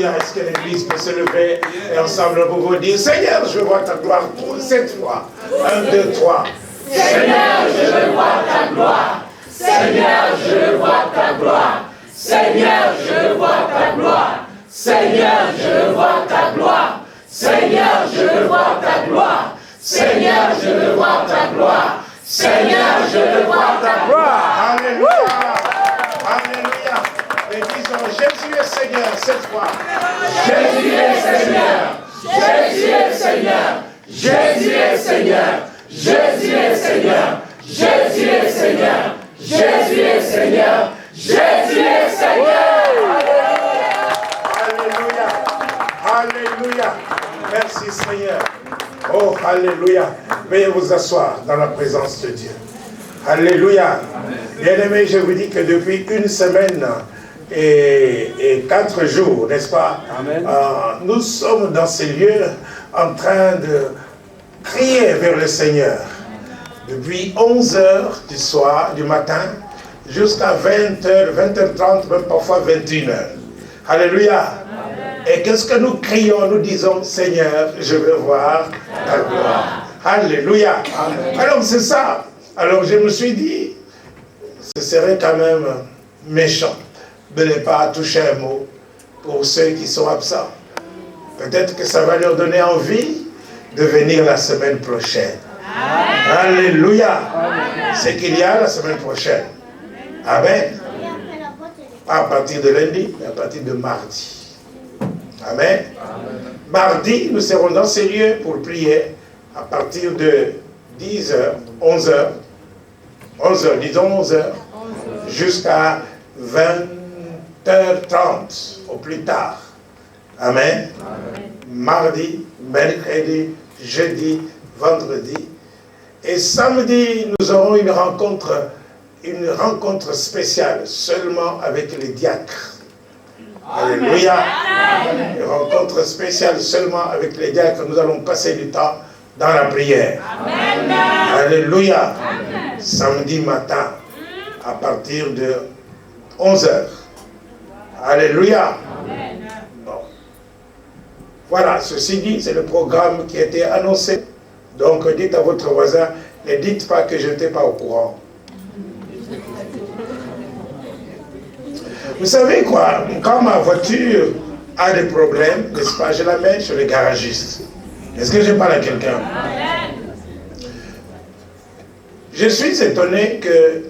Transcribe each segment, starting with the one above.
Alléluia. Est-ce que l'église peut se lever et ensemble nous pouvons dire, Seigneur, je vois ta gloire pour cette fois. 1, 2, 3. Seigneur, je veux voir ta gloire. Seigneur, je veux voir ta gloire. Seigneur, je veux voir ta gloire. Seigneur, je veux voir ta gloire. Seigneur, je veux voir ta gloire. Seigneur, je veux voir ta gloire. Seigneur, je veux voir ta gloire. Alléluia. Alléluia. Et disons, Jésus est Seigneur cette fois. Jésus est Seigneur. Jésus est Seigneur. Jésus est Seigneur. Jésus est Seigneur. Jésus est Seigneur. Jésus est Seigneur. Jésus est Seigneur. Alléluia. Alléluia. Merci Seigneur. Oh, alléluia. Veuillez vous asseoir dans la présence de Dieu. Alléluia. Bien-aimés, je vous dis que depuis une semaine et 4 jours, n'est-ce pas? Nous sommes dans ces lieux en train de crier vers le Seigneur. Depuis 11h du soir, du matin, jusqu'à 20h, 20h30, même parfois 21h. Alléluia. Et qu'est-ce que nous crions? Nous disons, Seigneur, je veux voir ta gloire. Alléluia. Alors c'est ça. Alors je me suis dit, ce serait quand même méchant de ne pas toucher un mot pour ceux qui sont absents. Peut-être que ça va leur donner envie de venir la semaine prochaine. Alléluia. C'est qu'il y a la semaine prochaine. Amen. Pas à partir de lundi, mais à partir de mardi. Amen. Mardi, nous serons dans ces lieux pour prier à partir de 10h, 11h, disons 11h, jusqu'à 20h30 au plus tard. Amen. Mardi, mercredi, jeudi, vendredi. Et samedi, nous aurons une rencontre spéciale seulement avec les diacres. Alléluia. Une rencontre spéciale seulement avec les diacres. Nous allons passer du temps dans la prière. Amen. Alléluia. Amen. Samedi matin, à partir de 11h. Alléluia. Amen. Bon. Voilà, ceci dit, c'est le programme qui a été annoncé. Donc dites à votre voisin, ne dites pas que je n'étais pas au courant. Vous savez quoi, quand ma voiture a des problèmes, n'est-ce pas, je l'amène chez le garagiste. Est-ce que je parle à quelqu'un? Je suis étonné que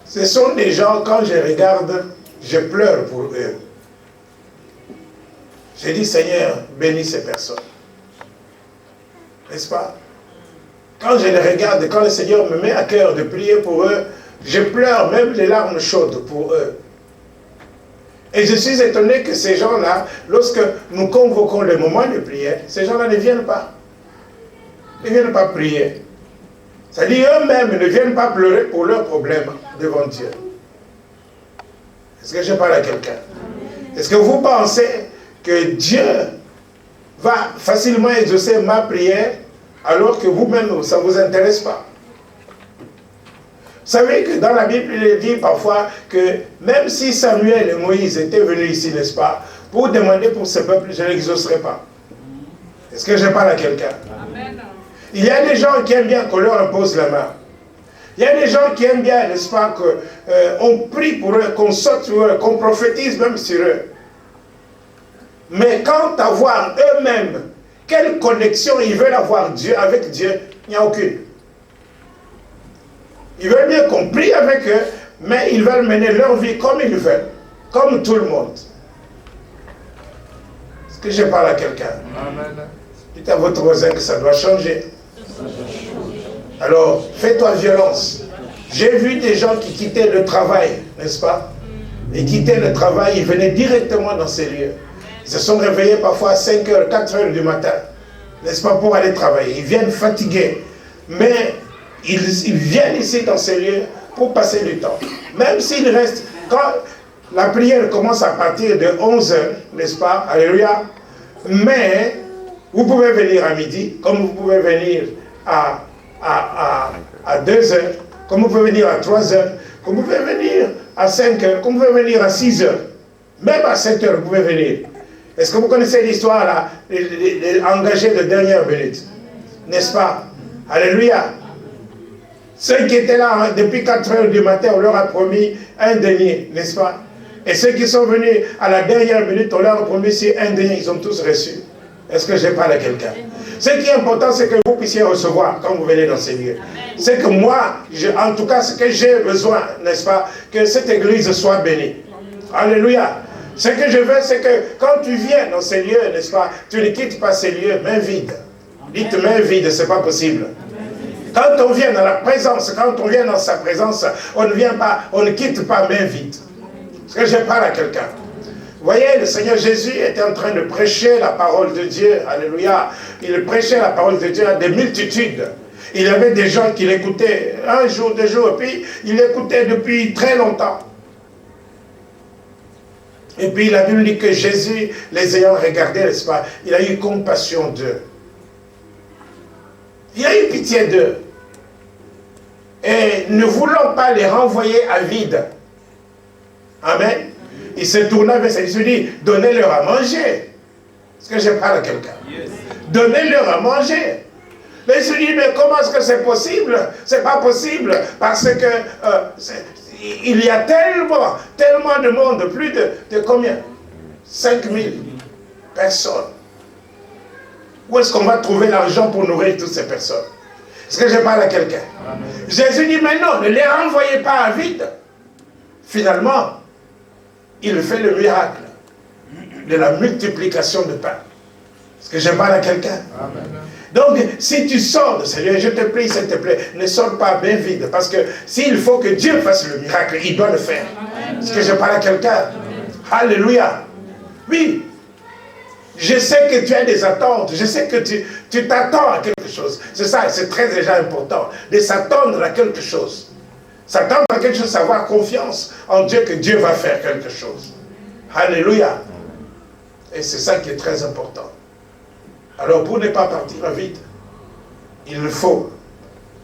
ce sont des gens, quand je regarde, je pleure pour eux. Je dis, Seigneur, bénis ces personnes. N'est-ce pas? Quand je les regarde, quand le Seigneur me met à cœur de prier pour eux, je pleure même les larmes chaudes pour eux. Et je suis étonné que ces gens-là, lorsque nous convoquons le moment de prière, ces gens-là ne viennent pas. Ils ne viennent pas prier. C'est-à-dire eux-mêmes ne viennent pas pleurer pour leurs problèmes devant Dieu. Est-ce que je parle à quelqu'un? Est-ce que vous pensez que Dieu va facilement exaucer ma prière alors que vous-même, ça ne vous intéresse pas? Vous savez que dans la Bible, il est dit parfois que même si Samuel et Moïse étaient venus ici, n'est-ce pas, pour demander pour ce peuple, je ne l'exaucerai pas. Est-ce que je parle à quelqu'un? Il y a des gens qui aiment bien qu'on leur impose la main. Il y a des gens qui aiment bien, n'est-ce pas, qu'on prie pour eux, qu'on saute sur eux, qu'on prophétise même sur eux. Mais quant à voir eux-mêmes, quelle connexion ils veulent avoir avec Dieu, il n'y a aucune. Ils veulent bien qu'on prie avec eux, mais ils veulent mener leur vie comme ils veulent, comme tout le monde. Est-ce que je parle à quelqu'un? Dites à votre voisin que ça doit changer. Alors, fais-toi violence. J'ai vu des gens qui quittaient le travail, n'est-ce pas? Ils quittaient le travail, ils venaient directement dans ces lieux. Ils se sont réveillés parfois à 5h, 4h du matin, n'est-ce pas, pour aller travailler. Ils viennent fatigués. Mais ils viennent ici dans ces lieux pour passer du temps. Même s'ils restent, quand la prière commence à partir de 11h, n'est-ce pas? Alléluia. Mais vous pouvez venir à midi, comme vous pouvez venir à 2h, comme vous pouvez venir à 3h, comme vous pouvez venir à 5h, comme vous pouvez venir à 6h. Même à 7 heures, vous pouvez venir. Est-ce que vous connaissez l'histoire là, les engagés de dernière minute? N'est-ce pas? Alléluia. Ceux qui étaient là depuis 4 heures du matin, on leur a promis un denier, n'est-ce pas? Et ceux qui sont venus à la dernière minute, on leur a promis un denier, ils ont tous reçu. Est-ce que je parle à quelqu'un? Ce qui est important, c'est que vous puissiez recevoir quand vous venez dans ces lieux. C'est que moi, en tout cas, ce que j'ai besoin, n'est-ce pas, que cette église soit bénie. Alléluia. Ce que je veux, c'est que quand tu viens dans ces lieux, n'est-ce pas, tu ne quittes pas ces lieux main vide. Dites main vide, c'est pas possible. Quand on vient dans la présence, quand on vient dans sa présence, on ne vient pas, on ne quitte pas main vide. Parce que je parle à quelqu'un. Vous voyez, le Seigneur Jésus était en train de prêcher la parole de Dieu. Alléluia. Il prêchait la parole de Dieu à des multitudes. Il y avait des gens qui l'écoutaient un jour, 2 jours, et puis il l'écoutait depuis très longtemps. Et puis la Bible dit que Jésus, les ayant regardés, n'est-ce pas, il a eu compassion d'eux. Il a eu pitié d'eux. Et ne voulant pas les renvoyer à vide. Amen. Il se tourna vers ses disciples et dit, donnez-leur à manger. Est-ce que je parle à quelqu'un? Yes. Donnez-leur à manger. Les disciples disent, mais comment est-ce que c'est possible? C'est pas possible, parce que il y a tellement de monde, plus de combien? 5000 personnes. Où est-ce qu'on va trouver l'argent pour nourrir toutes ces personnes? Est-ce que je parle à quelqu'un? Jésus dit, mais non, ne les renvoyez pas à vide. Finalement, il fait le miracle de la multiplication de pain. Est-ce que je parle à quelqu'un? Donc, si tu sors de ce lieu, je te prie, s'il te plaît, ne sors pas bien vide. Parce que s'il faut que Dieu fasse le miracle, il doit le faire. Est-ce que je parle à quelqu'un? Alléluia. Oui. Je sais que tu as des attentes. Je sais que tu t'attends à quelque chose. C'est ça, c'est très déjà important. De s'attendre à quelque chose. S'attendre à quelque chose, avoir confiance en Dieu que Dieu va faire quelque chose. Alléluia. Et c'est ça qui est très important. Alors pour ne pas partir vite, il faut,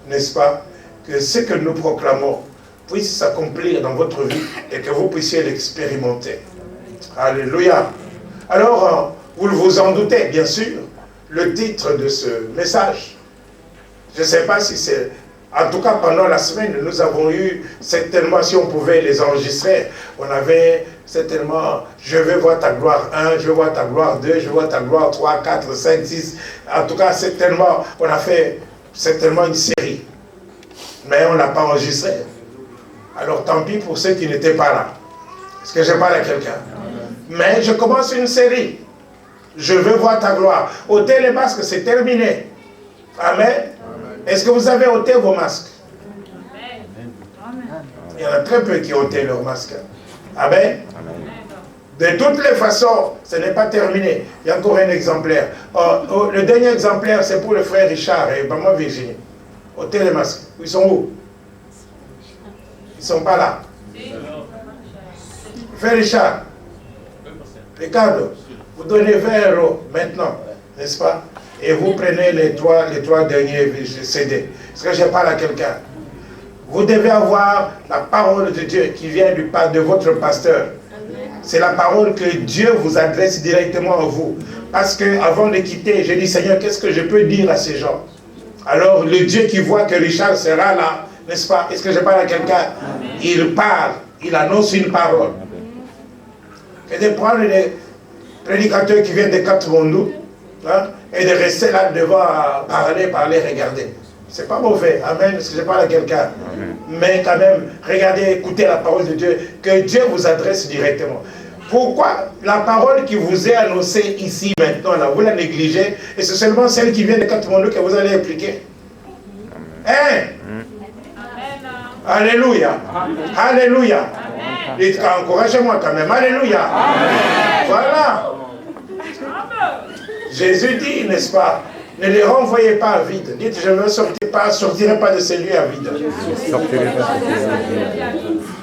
n'est-ce pas, que ce que nous proclamons puisse s'accomplir dans votre vie et que vous puissiez l'expérimenter. Alléluia. Alors, vous vous en doutez, bien sûr, le titre de ce message. Je ne sais pas si c'est... En tout cas, pendant la semaine, nous avons eu certainement, si on pouvait les enregistrer, on avait certainement, je veux voir ta gloire 1, je veux voir ta gloire 2, je veux voir ta gloire 3, 4, 5, 6. En tout cas, certainement, on a fait certainement une série. Mais on ne l'a pas enregistré. Alors tant pis pour ceux qui n'étaient pas là. Est-ce que je parle à quelqu'un? Mais je commence une série. Je veux voir ta gloire. Ôtez les masques, c'est terminé. Amen. Est-ce que vous avez ôté vos masques? Il y en a très peu qui ont ôté leurs masques. Amen. De toutes les façons, ce n'est pas terminé. Il y a encore un exemplaire. Le dernier exemplaire, c'est pour le frère Richard et maman Virginie. Ôtez les masques. Ils sont où? Ils ne sont pas là. Frère Richard, Ricardo, vous donnez 20 € maintenant, n'est-ce pas? Et vous prenez les trois derniers CD. Est-ce que je parle à quelqu'un? Vous devez avoir la parole de Dieu qui vient de votre pasteur. C'est la parole que Dieu vous adresse directement à vous. Parce qu'avant de quitter, j'ai dit, Seigneur, qu'est-ce que je peux dire à ces gens? Alors, le Dieu qui voit que Richard sera là, n'est-ce pas? Est-ce que je parle à quelqu'un? Il parle, il annonce une parole. Et de prendre les prédicateurs qui viennent de Katmandou, hein, et de rester là devant à parler, regarder. C'est pas mauvais, amen, parce que je parle à quelqu'un. Mais quand même, regardez, écoutez la parole de Dieu, que Dieu vous adresse directement. Pourquoi la parole qui vous est annoncée ici maintenant, là, vous la négligez, et c'est seulement celle qui vient de Katmandou que vous allez appliquer? Hein? Alléluia. Alléluia. Dites, encouragez-moi quand même. Alléluia. Amen. Voilà. Jésus dit, n'est-ce pas, ne les renvoyez pas à vide. Dites, je ne sortirai pas de ces lieux à vide.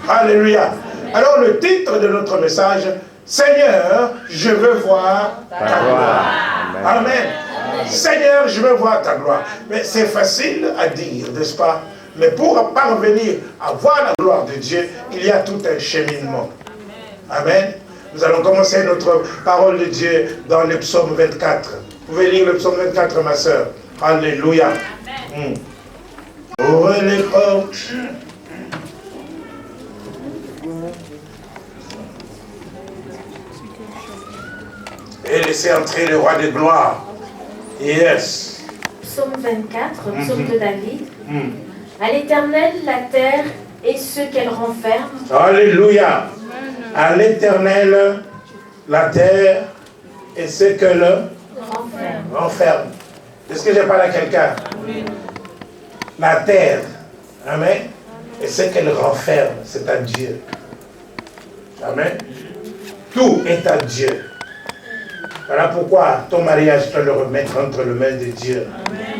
Alléluia. Alors le titre de notre message, Seigneur, je veux voir ta gloire. Amen. Seigneur, je veux voir ta gloire. Mais c'est facile à dire, n'est-ce pas? Mais pour parvenir à voir la gloire de Dieu, il y a tout un cheminement. Amen. Nous allons commencer notre parole de Dieu dans le psaume 24. Vous pouvez lire le psaume 24, ma soeur. Alléluia. Ouvre les portes. Et laissez entrer le roi de gloire. Yes. Psaume 24, psaume de David. À l'Éternel, la terre et ce qu'elle renferme. Alléluia. À l'Éternel, la terre et ce qu'elle renferme. Est-ce que je parle à quelqu'un? La terre, amen, et ce qu'elle renferme, c'est à Dieu. Amen. Tout est à Dieu. Voilà pourquoi ton mariage, tu dois le remettre entre les mains de Dieu.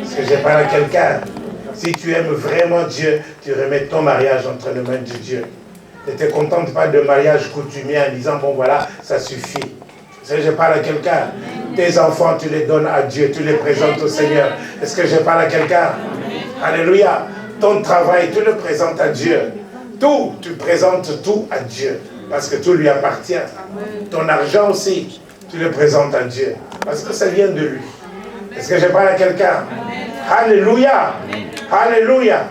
Est-ce que je parle à quelqu'un? Si tu aimes vraiment Dieu, tu remets ton mariage entre les mains de Dieu. Ne te contente pas de mariage coutumier en disant, bon voilà, ça suffit. Est-ce que je parle à quelqu'un? Tes enfants, tu les donnes à Dieu, tu les présentes au Seigneur. Est-ce que je parle à quelqu'un? Alléluia. Ton travail, tu le présentes à Dieu. Tout, tu présentes tout à Dieu. Parce que tout lui appartient. Ton argent aussi, tu le présentes à Dieu. Parce que ça vient de lui. Est-ce que je parle à quelqu'un? Alléluia. Alléluia.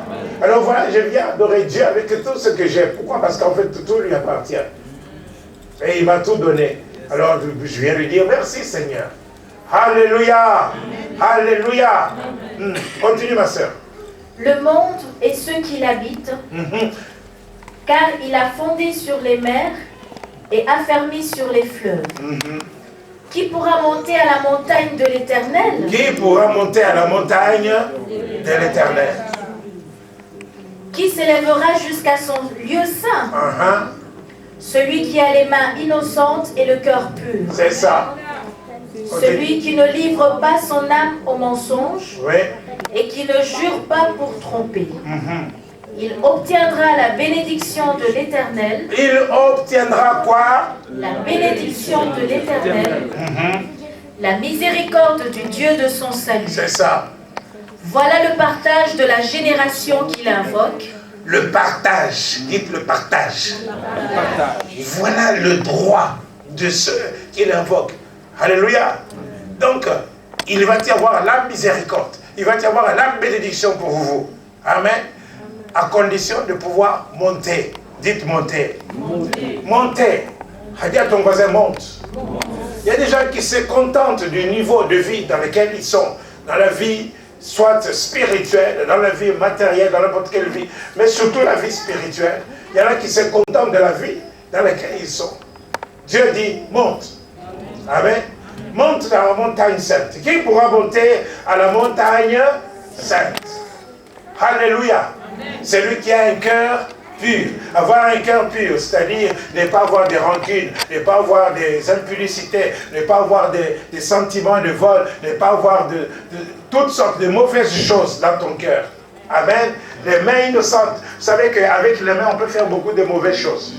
Alors voilà, je viens adorer Dieu avec tout ce que j'ai. Pourquoi? Parce qu'en fait, tout lui appartient. Et il m'a tout donné. Alors je viens lui dire merci Seigneur. Alléluia. Alléluia. Continue ma soeur. Le monde et ceux qui l'habitent, car il a fondé sur les mers et affermi sur les fleuves. Qui pourra monter à la montagne de l'Éternel? Qui pourra monter à la montagne de l'Éternel? Qui s'élèvera jusqu'à son lieu saint? Celui qui a les mains innocentes et le cœur pur. C'est ça. Celui qui ne livre pas son âme au mensonge et qui ne jure pas pour tromper. Il obtiendra la bénédiction de l'Éternel. Il obtiendra quoi? La bénédiction de l'Éternel. La miséricorde du Dieu de son salut. C'est ça. Voilà le partage de la génération qu'il invoque. Le partage, dites le partage. Voilà le droit de ceux qu'il invoque. Alléluia. Donc, il va y avoir la miséricorde. Il va y avoir la bénédiction pour vous. Amen. À condition de pouvoir monter. Dites monter. Monter. Dis à ton voisin, monte. Il y a des gens qui se contentent du niveau de vie dans lequel ils sont. Dans la vie, soit spirituelle, dans la vie matérielle, dans n'importe quelle vie, mais surtout la vie spirituelle. Il y en a qui se contentent de la vie dans laquelle ils sont. Dieu dit, monte. Amen. Monte dans la montagne sainte. Qui pourra monter à la montagne sainte? Alléluia. Celui qui a un cœur pur. Avoir un cœur pur, c'est-à-dire ne pas avoir des rancunes, ne pas avoir des impudicités, ne pas avoir des sentiments de vol, ne pas avoir de toutes sortes de mauvaises choses dans ton cœur. Amen. Les mains innocentes. Vous savez qu'avec les mains, on peut faire beaucoup de mauvaises choses.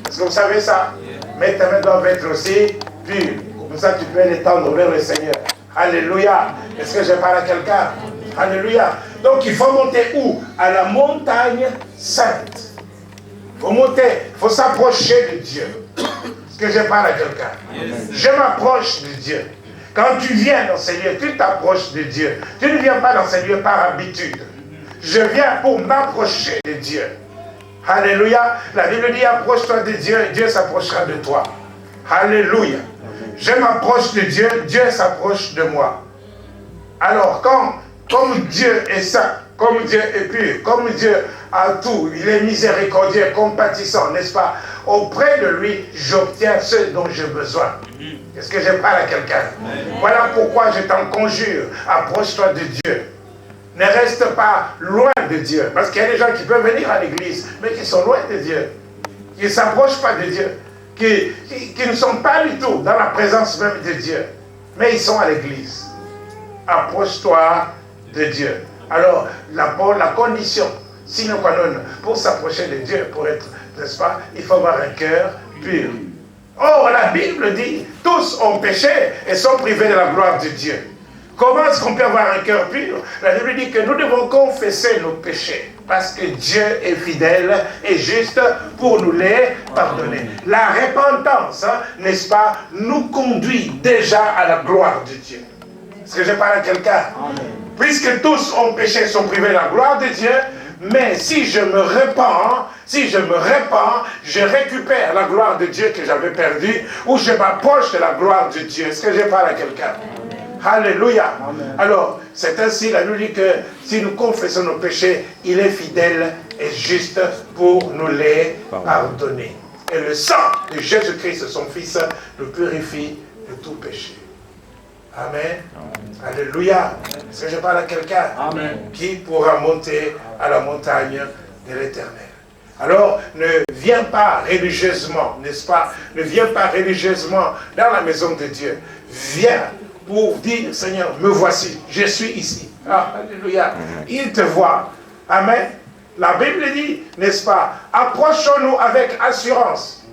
Est-ce que vous savez ça? Mais tes mains doivent être aussi pures. Comme ça, tu peux les tendre vers le Seigneur. Alléluia. Est-ce que je parle à quelqu'un? Alléluia. Donc, il faut monter où? À la montagne sainte. Il faut monter, il faut s'approcher de Dieu. Est-ce que je parle à quelqu'un? Je m'approche de Dieu. Quand tu viens dans ces lieux, tu t'approches de Dieu. Tu ne viens pas dans ces lieux par habitude. Je viens pour m'approcher de Dieu. Alléluia. La Bible dit, approche-toi de Dieu et Dieu s'approchera de toi. Alléluia. Je m'approche de Dieu, Dieu s'approche de moi. Alors, comme Dieu est saint, comme Dieu est pur, comme Dieu a tout, il est miséricordieux, compatissant, n'est-ce pas? Auprès de lui, j'obtiens ce dont j'ai besoin. Est-ce que je parle à quelqu'un? Voilà pourquoi je t'en conjure, approche-toi de Dieu. Ne reste pas loin de Dieu. Parce qu'il y a des gens qui peuvent venir à l'église, mais qui sont loin de Dieu. Qui ne s'approchent pas de Dieu. Qui ne sont pas du tout dans la présence même de Dieu. Mais ils sont à l'église. Approche-toi de Dieu. Alors, la condition, sine qua non, pour s'approcher de Dieu, pour être, n'est-ce pas, il faut avoir un cœur pur. Or, la Bible dit, tous ont péché et sont privés de la gloire de Dieu. Comment est-ce qu'on peut avoir un cœur pur? La Bible dit que nous devons confesser nos péchés. Parce que Dieu est fidèle et juste pour nous les pardonner. La repentance, n'est-ce pas, nous conduit déjà à la gloire de Dieu. Est-ce que je parle à quelqu'un? Puisque tous ont péché, sont privés de la gloire de Dieu, mais si je me répands, je récupère la gloire de Dieu que j'avais perdue, ou je m'approche de la gloire de Dieu. Est-ce que je parle à quelqu'un? Alléluia. Amen. Alors, c'est ainsi, la Bible dit que si nous confessons nos péchés, il est fidèle et juste pour nous les pardonner. Et le sang de Jésus-Christ, son Fils, nous purifie de tout péché. Amen. Amen. Alléluia. Est-ce que je parle à quelqu'un? Qui pourra monter à la montagne de l'Éternel? Alors, ne viens pas religieusement, n'est-ce pas? Ne viens pas religieusement dans la maison de Dieu. Viens pour dire, Seigneur, me voici, je suis ici. Ah, alléluia. Il te voit. Amen. La Bible dit, n'est-ce pas, approchons-nous avec assurance,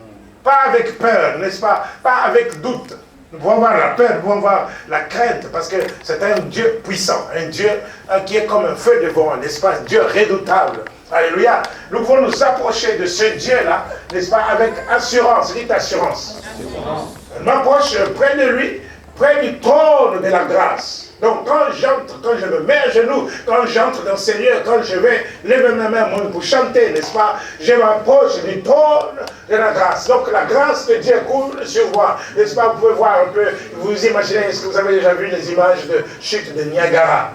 pas avec peur, n'est-ce pas, pas avec doute. Nous pouvons voir la peur, nous pouvons voir la crainte, parce que c'est un Dieu puissant, un Dieu qui est comme un feu de vent, n'est-ce pas, un Dieu redoutable. Alléluia. Nous pouvons nous approcher de ce Dieu-là, n'est-ce pas, avec assurance. Dites assurance. Je m'approche près de lui, près du trône de la grâce. Donc quand j'entre, quand je me mets à genoux, quand j'entre dans ces lieux, quand je vais lever mes mains pour chanter, n'est-ce pas, je m'approche du trône de la grâce. Donc la grâce de Dieu coule sur moi, n'est-ce pas, vous pouvez voir un peu, vous imaginez, est-ce que vous avez déjà vu les images de chute de Niagara?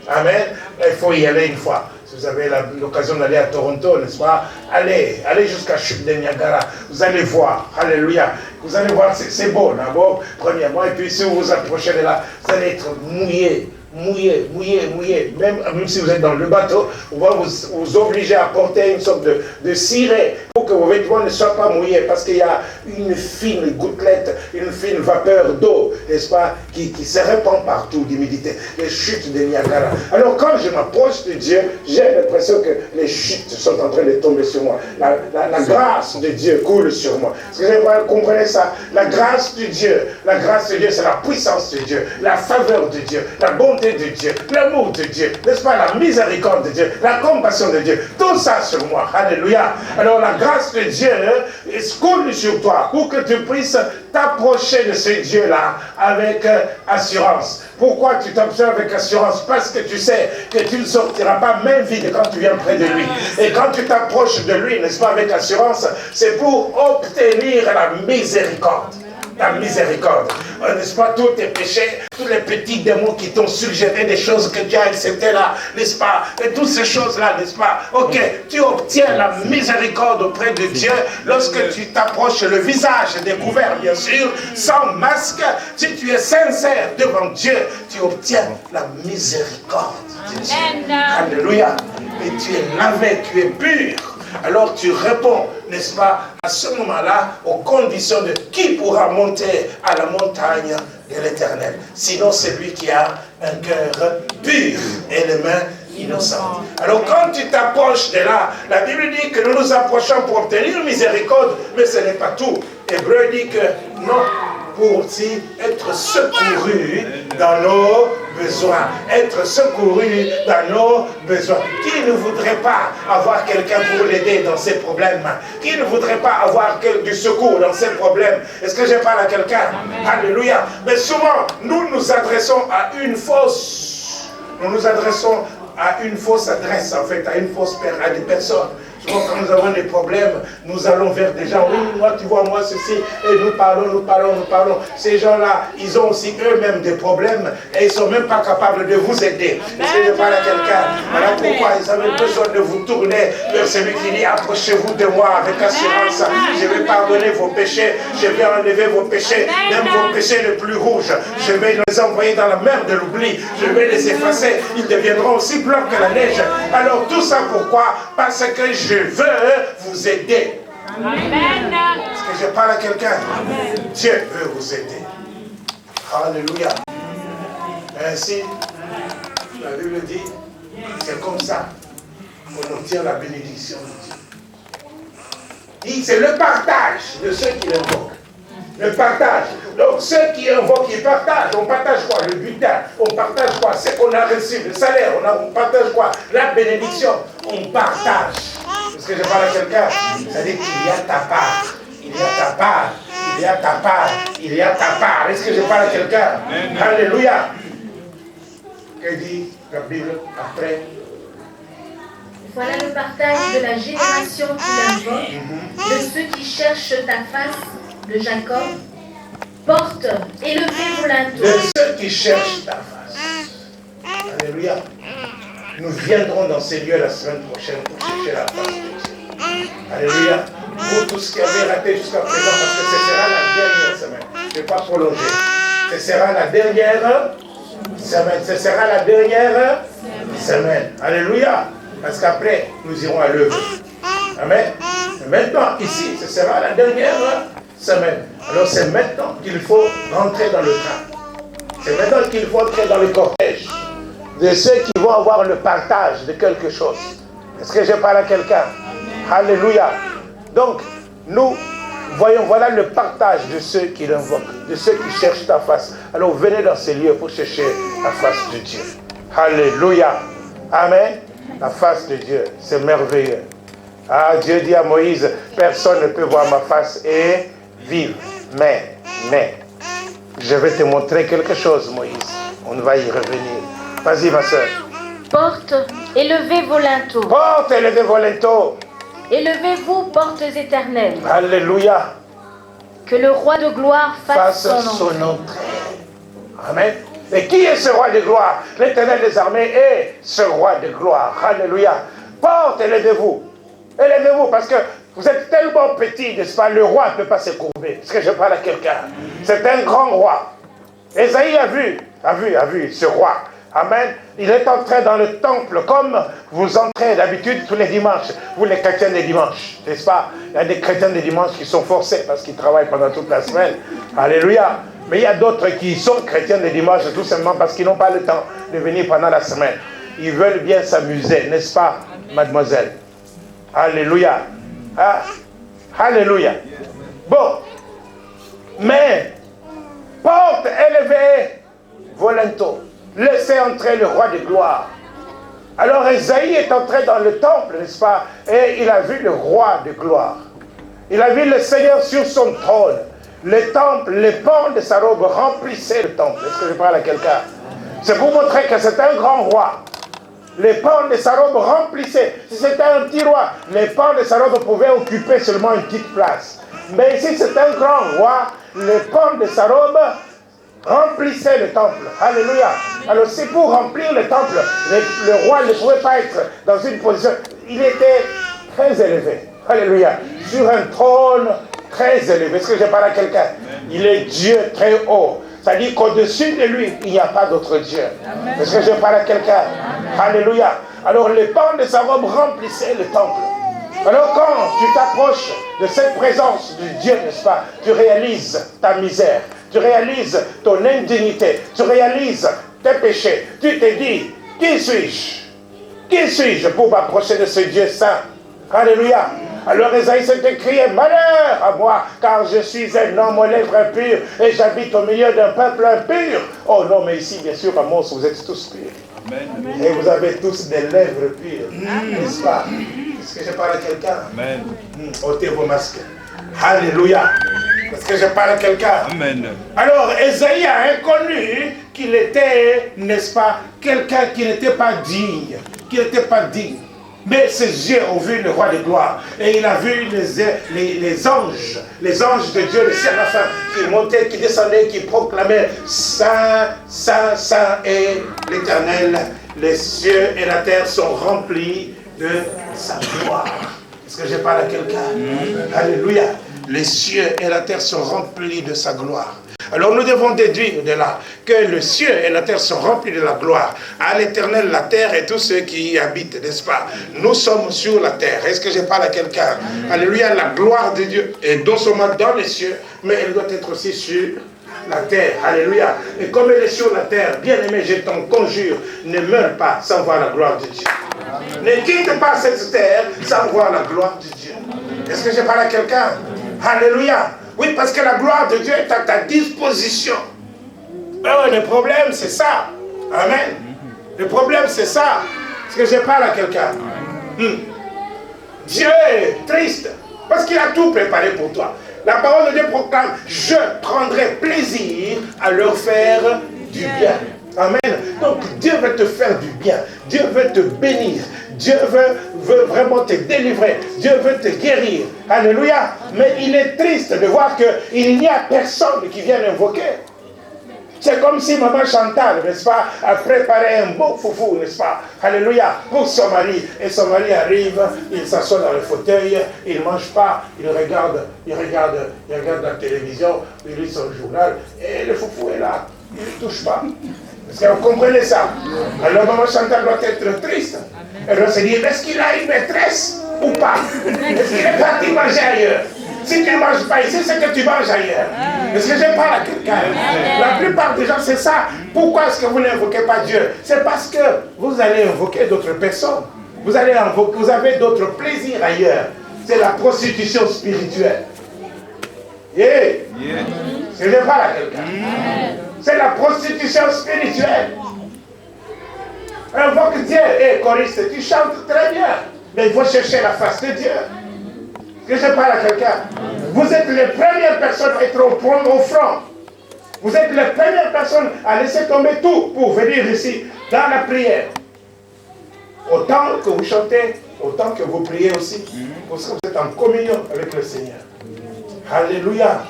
Amen. Il faut y aller une fois. Si vous avez l'occasion d'aller à Toronto, n'est-ce pas, allez jusqu'à chute de Niagara. Vous allez voir. Alléluia. Vous allez voir, c'est beau d'abord, premièrement. Et puis si vous vous approchez de là, vous allez être mouillé. Même si vous êtes dans le bateau, on va vous obliger à porter une sorte de ciré pour que vos vêtements ne soient pas mouillés, parce qu'il y a une fine gouttelette, une fine vapeur d'eau, n'est-ce pas, qui se répand partout d'humidité. Les chutes de Niagara. Alors quand je m'approche de Dieu, j'ai l'impression que les chutes sont en train de tomber sur moi. La grâce de Dieu coule sur moi. Est-ce que vous comprenez ça? La grâce de Dieu, c'est la puissance de Dieu, la faveur de Dieu, la bonté de Dieu, l'amour de Dieu, n'est-ce pas, la miséricorde de Dieu, la compassion de Dieu, tout ça sur moi. Alléluia. Alors la grâce de Dieu coule sur toi pour que tu puisses t'approcher de ce Dieu-là avec assurance. Pourquoi tu t'observes avec assurance? Parce que tu sais que tu ne sortiras pas main vide quand tu viens près de lui. Et quand tu t'approches de lui, n'est-ce pas, avec assurance, c'est pour obtenir la miséricorde. La miséricorde. N'est-ce pas, tous tes péchés, tous les petits démons qui t'ont suggéré des choses que tu as acceptées là, n'est-ce pas, et toutes ces choses-là, n'est-ce pas, ok, tu obtiens la miséricorde auprès de Dieu lorsque tu t'approches le visage découvert, bien sûr, sans masque. Si tu es sincère devant Dieu, tu obtiens la miséricorde de Dieu. Alléluia. Et tu es lavé, tu es pur. Alors tu réponds, n'est-ce pas, à ce moment-là, aux conditions de qui pourra monter à la montagne de l'Éternel. Sinon, c'est lui qui a un cœur pur et les mains innocentes. Alors quand tu t'approches de là, la Bible dit que nous nous approchons pour obtenir miséricorde, mais ce n'est pas tout. Hébreu dit que non, pour aussi être secouru dans nos besoins. Être secouru dans nos besoins. Qui ne voudrait pas avoir quelqu'un pour l'aider dans ses problèmes? Qui ne voudrait pas avoir du secours dans ses problèmes? Est-ce que je parle à quelqu'un? Alléluia. Mais souvent, nous nous adressons à une fausse. Nous nous adressons à une fausse adresse, en fait, à des personnes. Souvent, quand nous avons des problèmes, nous allons vers des gens. Oui, moi, tu vois, moi, ceci. Et nous parlons. Ces gens-là, ils ont aussi eux-mêmes des problèmes et ils ne sont même pas capables de vous aider. Est-ce que je parle à quelqu'un? Voilà pourquoi ils avaient besoin de vous tourner vers celui qui dit, approchez-vous de moi avec assurance. Je vais pardonner vos péchés. Je vais enlever vos péchés, même vos péchés les plus rouges. Je vais les envoyer dans la mer de l'oubli. Je vais les effacer. Ils deviendront aussi blancs que la neige. Alors, tout ça pourquoi? Parce que je veux vous aider. Amen. Est-ce que je parle à quelqu'un? Dieu veut vous aider. Alléluia. Ainsi, la Bible dit, c'est comme ça qu'on obtient la bénédiction de Dieu. C'est le partage de ceux qui l'invoquent. Le partage. Donc ceux qui invoquent, ils partagent. On partage quoi? Le butin. On partage quoi? Ce qu'on a reçu, le salaire. On partage quoi? La bénédiction. On partage. Est-ce que je parle à quelqu'un? Ça dit qu'il y a ta part. Il y a ta part. Il y a ta part. Il y a ta part. Est-ce que je parle à quelqu'un? Alléluia. Que dit la Bible après? Voilà le partage de la génération qui l'invoque, de ceux qui cherchent ta face, de Jacob. Porte, élevez vos linteaux. De ceux qui cherchent ta face. Alléluia. Nous viendrons dans ces lieux la semaine prochaine pour chercher la face de Dieu. Alléluia. Pour tout ce qui avait raté jusqu'à présent, parce que ce sera la dernière semaine. Je ne vais pas prolonger. Ce sera la dernière semaine. Ce sera la dernière semaine. Alléluia. Parce qu'après, nous irons à l'œuvre. Amen. Mais maintenant, ici, ce sera la dernière semaine. Alors c'est maintenant qu'il faut rentrer dans le train. C'est maintenant qu'il faut entrer dans le cortège de ceux qui vont avoir le partage de quelque chose. Est-ce que je parle à quelqu'un? Alléluia. Donc, nous voyons, voilà le partage de ceux qui l'invoquent, de ceux qui cherchent ta face. Alors venez dans ces lieux pour chercher la face de Dieu. Alléluia. Amen. La face de Dieu, c'est merveilleux. Ah, Dieu dit à Moïse, personne ne peut voir ma face et vivre. Mais, je vais te montrer quelque chose, Moïse. On va y revenir. Vas-y, ma soeur. Porte, élevez vos linteaux. Porte, élevez vos linteaux. Élevez-vous, portes éternelles. Alléluia. Que le roi de gloire fasse son entrée. Amen. Et qui est ce roi de gloire? L'Éternel des armées est ce roi de gloire. Alléluia. Porte, élevez-vous. Élevez-vous, parce que vous êtes tellement petit, n'est-ce pas? Le roi ne peut pas se courber. Est-ce que je parle à quelqu'un? C'est un grand roi. Ésaïe a vu ce roi. Amen. Il est entré dans le temple comme vous entrez d'habitude tous les dimanches. Vous les chrétiens des dimanches, n'est-ce pas? Il y a des chrétiens des dimanches qui sont forcés parce qu'ils travaillent pendant toute la semaine. Alléluia. Mais il y a d'autres qui sont chrétiens des dimanches tout simplement parce qu'ils n'ont pas le temps de venir pendant la semaine. Ils veulent bien s'amuser, n'est-ce pas, mademoiselle? Alléluia. Ah. Alléluia. Bon. Mais, porte élevée vos linteaux. Laissez entrer le roi de gloire. Alors Ésaïe est entré dans le temple, n'est-ce pas? Et il a vu le roi de gloire. Il a vu le Seigneur sur son trône. Le temple, les pans de sa robe remplissaient le temple. Est-ce que je parle à quelqu'un? C'est pour montrer que c'est un grand roi. Les pans de sa robe remplissaient. Si c'était un petit roi, les pans de sa robe pouvaient occuper seulement une petite place. Mais ici, c'est un grand roi. Les pans de sa robe remplissaient le temple. Alléluia. Alors, c'est pour remplir le temple. Le roi ne pouvait pas être dans une position. Il était très élevé. Alléluia. Sur un trône très élevé. Est-ce que je parle à quelqu'un? Il est Dieu très haut. C'est-à-dire qu'au-dessus de lui, il n'y a pas d'autre Dieu. Est-ce que je parle à quelqu'un? Alléluia. Alors les pans de sa robe remplissaient le temple. Alors quand tu t'approches de cette présence de Dieu, n'est-ce pas, tu réalises ta misère, tu réalises ton indignité, tu réalises tes péchés. Tu te dis, qui suis-je? Qui suis-je pour m'approcher de ce Dieu saint? Alléluia. Alors Ésaïe s'est écrié, malheur à moi, car je suis un homme aux lèvres impures et j'habite au milieu d'un peuple impur. Oh non, mais ici, bien sûr, à Mons, vous êtes tous purs. Amen. Et vous avez tous des lèvres pures, n'est-ce pas? Est-ce que je parle à quelqu'un? Amen. Ôtez vos masques. Alléluia. Est-ce que je parle à quelqu'un? Amen. Alors Ésaïe a reconnu qu'il était, n'est-ce pas, quelqu'un qui n'était pas digne, Mais ses yeux ont vu le roi de gloire. Et il a vu les anges de Dieu, les séraphins, qui montaient, qui descendaient, qui proclamaient Saint, Saint, Saint est l'Éternel. Les cieux et la terre sont remplis de sa gloire. Est-ce que je parle à quelqu'un? Alléluia. Les cieux et la terre sont remplis de sa gloire. Alors nous devons déduire de là que le ciel et la terre sont remplis de la gloire. À l'Éternel, la terre et tous ceux qui y habitent, n'est-ce pas? Nous sommes sur la terre. Est-ce que je parle à quelqu'un? Alléluia, la gloire de Dieu est non seulement dans les cieux, mais elle doit être aussi sur la terre. Alléluia. Et comme elle est sur la terre, bien aimé, je t'en conjure, ne meurs pas sans voir la gloire de Dieu. Ne quitte pas cette terre sans voir la gloire de Dieu. Est-ce que je parle à quelqu'un? Alléluia. Oui, parce que la gloire de Dieu est à ta disposition. Oh, le problème, c'est ça. Amen. Le problème, c'est ça. Parce que je parle à quelqu'un. Dieu est triste parce qu'il a tout préparé pour toi. La parole de Dieu proclame, je prendrai plaisir à leur faire du bien. Amen. Donc Dieu veut te faire du bien. Dieu veut te bénir. Dieu veut vraiment te délivrer. Dieu veut te guérir. Alléluia. Mais il est triste de voir qu'il n'y a personne qui vienne invoquer. C'est comme si maman Chantal, n'est-ce pas, a préparé un beau foufou, n'est-ce pas, alléluia, pour son mari. Et son mari arrive, il s'assoit dans le fauteuil, il ne mange pas, il regarde la télévision, il lit son journal, et le foufou est là, il ne touche pas. Est-ce que vous comprenez ça? Alors maman Chantal doit être triste. Elle doit se dire, est-ce qu'il a une maîtresse ou pas? Est-ce qu'il est parti manger ailleurs? Si tu ne manges pas ici, c'est que tu manges ailleurs. Est-ce que je parle à quelqu'un? La plupart des gens, c'est ça. Pourquoi est-ce que vous n'invoquez pas Dieu? C'est parce que vous allez invoquer d'autres personnes. Vous avez d'autres plaisirs ailleurs. C'est la prostitution spirituelle. Est-ce que je parle à quelqu'un? C'est la prostitution spirituelle. Invoque Dieu. Choriste, tu chantes très bien. Mais il faut chercher la face de Dieu. Que je parle à quelqu'un. Vous êtes les premières personnes à être au front. Vous êtes les premières personnes à laisser tomber tout pour venir ici dans la prière. Autant que vous chantez, autant que vous priez aussi. Parce que vous êtes en communion avec le Seigneur. Alléluia.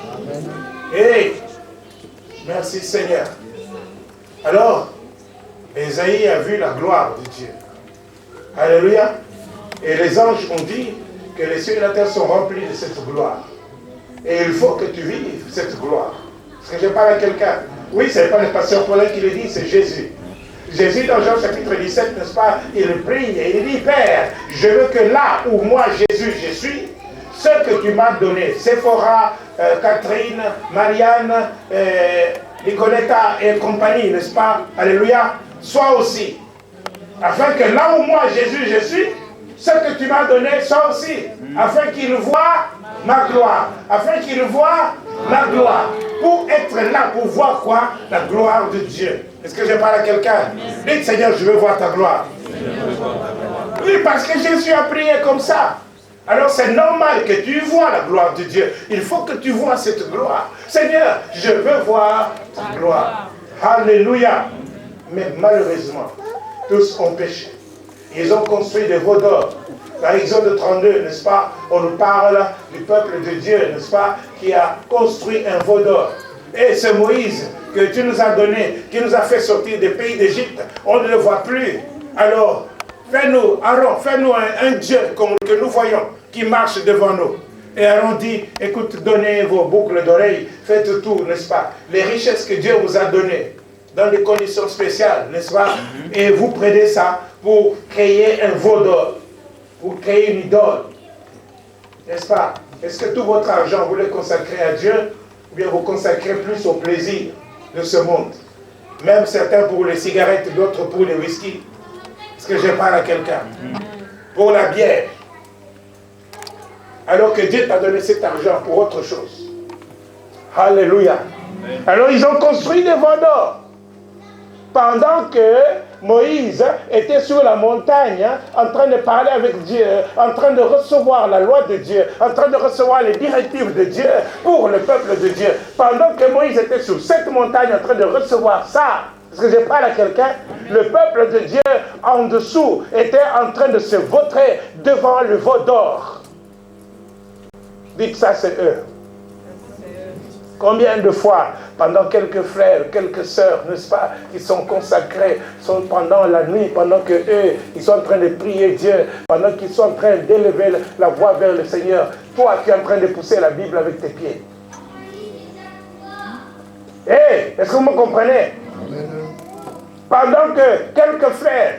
Et merci Seigneur. Alors, Ésaïe a vu la gloire de Dieu. Alléluia. Et les anges ont dit que les cieux et la terre sont remplis de cette gloire. Et il faut que tu vives cette gloire. Est-ce que je parle à quelqu'un? Oui, ce n'est pas le pasteur Paulin qui le dit, c'est Jésus. Jésus, dans Jean chapitre 17, n'est-ce pas, il prie et il dit, Père, je veux que là où moi, Jésus, je suis, ce que tu m'as donné, Séphora, Catherine, Marianne, Nicoletta et compagnie, n'est-ce pas, alléluia, soit aussi. Afin que là où moi, Jésus, je suis, ce que tu m'as donné, soit aussi, afin qu'il voie ma gloire, afin qu'il voie ma gloire, pour être là, pour voir quoi? La gloire de Dieu. Est-ce que je parle à quelqu'un? Dites, Seigneur, je veux voir ta gloire. Oui, parce que Jésus a prié comme ça. Alors c'est normal que tu vois la gloire de Dieu. Il faut que tu vois cette gloire. Seigneur, je veux voir ta gloire. Alléluia. Mais malheureusement, tous ont péché. Ils ont construit des veaux d'or. Dans Exode 32, n'est-ce pas, on nous parle du peuple de Dieu, n'est-ce pas, qui a construit un veau d'or. Et ce Moïse que tu nous as donné, qui nous a fait sortir des pays d'Égypte, on ne le voit plus. Alors, fais-nous, Aaron, fais-nous un Dieu que nous voyons, qui marche devant nous. Et Aaron dit, écoute, donnez vos boucles d'oreilles, faites tout, n'est-ce pas, les richesses que Dieu vous a données, dans des conditions spéciales, n'est-ce pas, et vous prenez ça pour créer un veau d'or, pour créer une idole, n'est-ce pas? Est-ce que tout votre argent, vous le consacrez à Dieu, ou bien vous consacrez plus au plaisir de ce monde? Même certains pour les cigarettes, d'autres pour les whisky. Est-ce que je parle à quelqu'un? Pour la bière. Alors que Dieu t'a donné cet argent pour autre chose. Alléluia. Alors ils ont construit des veaux d'or. Pendant que Moïse était sur la montagne, en train de parler avec Dieu, en train de recevoir la loi de Dieu, en train de recevoir les directives de Dieu pour le peuple de Dieu. Pendant que Moïse était sur cette montagne en train de recevoir ça, parce que je parle à quelqu'un, le peuple de Dieu en dessous était en train de se vautrer devant le veau d'or. Dites ça, c'est eux. Combien de fois, pendant quelques frères, quelques sœurs, n'est-ce pas, qui sont consacrés, sont pendant la nuit, pendant que eux, ils sont en train de prier Dieu, pendant qu'ils sont en train d'élever la voix vers le Seigneur, toi, tu es en train de pousser la Bible avec tes pieds. Est-ce que vous me comprenez? Pendant que quelques frères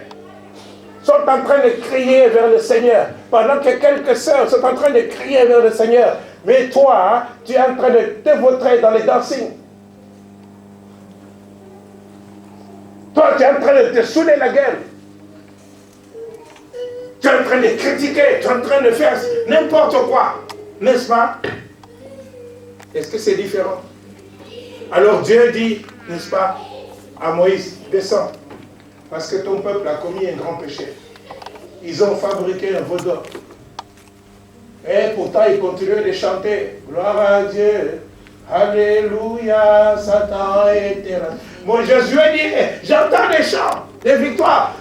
sont en train de crier vers le Seigneur, pendant que quelques sœurs sont en train de crier vers le Seigneur, mais toi, tu es en train de te vautrer dans les dancing. Toi, tu es en train de te saouler la gueule. Tu es en train de critiquer, tu es en train de faire n'importe quoi. N'est-ce pas? Est-ce que c'est différent? Alors Dieu dit, n'est-ce pas, à Moïse, descends, parce que ton peuple a commis un grand péché. Ils ont fabriqué un veau d'or. Et pourtant, ils continuaient de chanter, gloire à Dieu, alléluia, Satan est terrain. Mon Josué dit, j'entends des chants, des victoires.